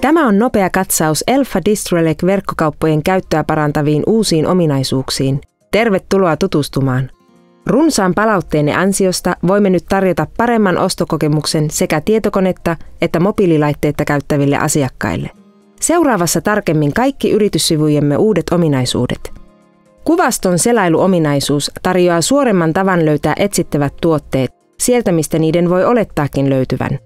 Tämä on nopea katsaus Elfa Distrelec-verkkokauppojen käyttöä parantaviin uusiin ominaisuuksiin. Tervetuloa tutustumaan! Runsaan palautteenne ansiosta voimme nyt tarjota paremman ostokokemuksen sekä tietokonetta että mobiililaitteita käyttäville asiakkaille. Seuraavassa tarkemmin kaikki yrityssivujemme uudet ominaisuudet. Kuvaston selailuominaisuus tarjoaa suoremman tavan löytää etsittävät tuotteet, sieltä mistä niiden voi olettaakin löytyvän.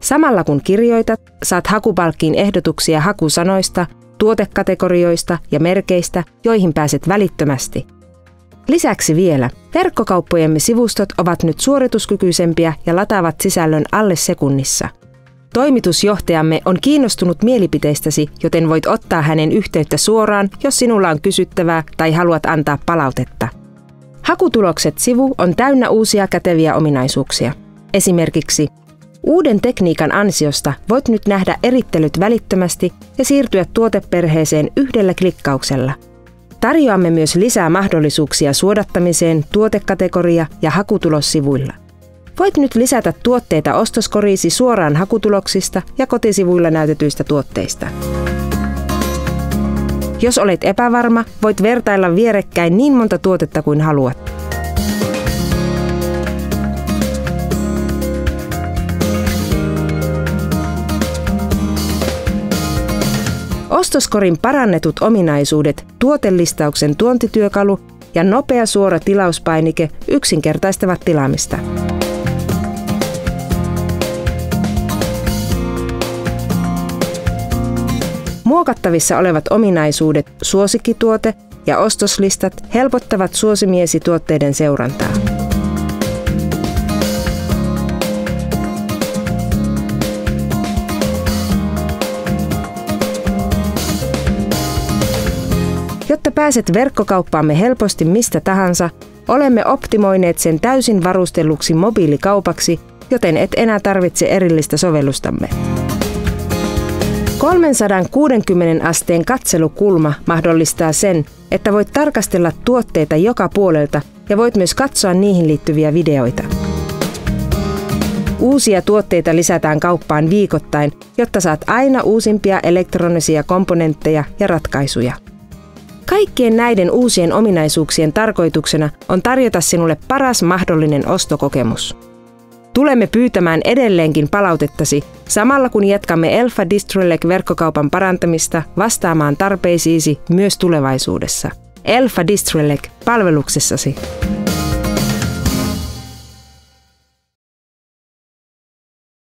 Samalla kun kirjoitat, saat hakupalkkiin ehdotuksia hakusanoista, tuotekategorioista ja merkeistä, joihin pääset välittömästi. Lisäksi vielä, verkkokauppojemme sivustot ovat nyt suorituskykyisempiä ja lataavat sisällön alle sekunnissa. Toimitusjohtajamme on kiinnostunut mielipiteistäsi, joten voit ottaa hänen yhteyttä suoraan, jos sinulla on kysyttävää tai haluat antaa palautetta. Hakutulokset-sivu on täynnä uusia käteviä ominaisuuksia. Esimerkiksi uuden tekniikan ansiosta voit nyt nähdä erittelyt välittömästi ja siirtyä tuoteperheeseen yhdellä klikkauksella. Tarjoamme myös lisää mahdollisuuksia suodattamiseen tuotekategoria- ja hakutulossivuilla. Voit nyt lisätä tuotteita ostoskoriisi suoraan hakutuloksista ja kotisivuilla näytetyistä tuotteista. Jos olet epävarma, voit vertailla vierekkäin niin monta tuotetta kuin haluat. Ostoskorin parannetut ominaisuudet, tuotelistauksen tuontityökalu ja nopea suora tilauspainike yksinkertaistavat tilaamista. Muokattavissa olevat ominaisuudet, suosikkituote ja ostoslistat helpottavat suosimiesi tuotteiden seurantaa. Jotta pääset verkkokauppaamme helposti mistä tahansa, olemme optimoineet sen täysin varustelluksi mobiilikaupaksi, joten et enää tarvitse erillistä sovellustamme. 360 asteen katselukulma mahdollistaa sen, että voit tarkastella tuotteita joka puolelta ja voit myös katsoa niihin liittyviä videoita. Uusia tuotteita lisätään kauppaan viikoittain, jotta saat aina uusimpia elektronisia komponentteja ja ratkaisuja. Kaikkien näiden uusien ominaisuuksien tarkoituksena on tarjota sinulle paras mahdollinen ostokokemus. Tulemme pyytämään edelleenkin palautettasi, samalla kun jatkamme Elfa Distrelec-verkkokaupan parantamista vastaamaan tarpeisiisi myös tulevaisuudessa. Elfa Distrelec palveluksessasi.